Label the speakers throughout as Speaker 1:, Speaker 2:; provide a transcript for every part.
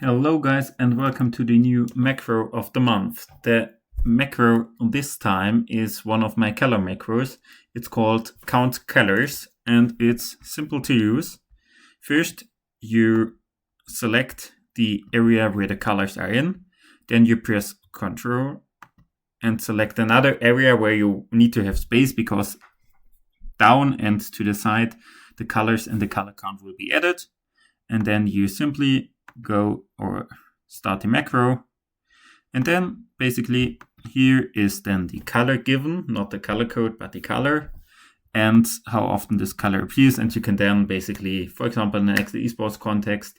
Speaker 1: Hello guys and welcome to the new macro of the month. The macro this time is one of my color macros. It's called CountColors and it's simple to use. First you select the area where the colors are in, then you press Ctrl and select another area where you need to have space because down and to the side the colors and the color count will be added, and then you simply go or start the macro, and then basically here is then the color given, not the color code but the color, and how often this color appears. And you can then basically, for example in an Excel Esport context,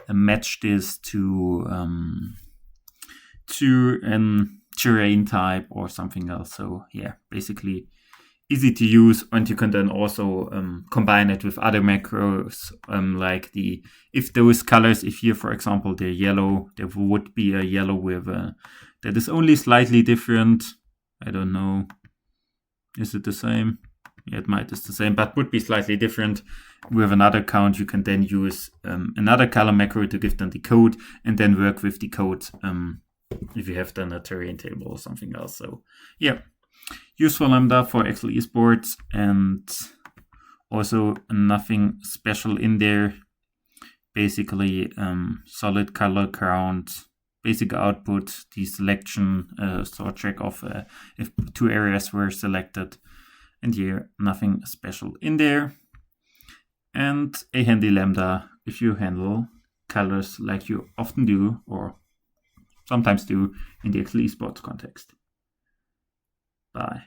Speaker 1: match this to a terrain type or something else. So yeah, basically easy to use, and you can then also combine it with other macros, like if those colors, if here for example they're yellow, there would be a yellow with that is only slightly different. I don't know, is it the same? Yeah, it might is the same, but would be slightly different with another count. You can then use another color macro to give them the code and then work with the code if you have done a terrain table or something else. So yeah, useful lambda for Excel Esport, and also nothing special in there. Basically solid color count, basic output, the selection, sort track of if two areas were selected, and here nothing special in there. And a handy lambda if you handle colors like you often do or sometimes do in the Excel Esport context. Bye.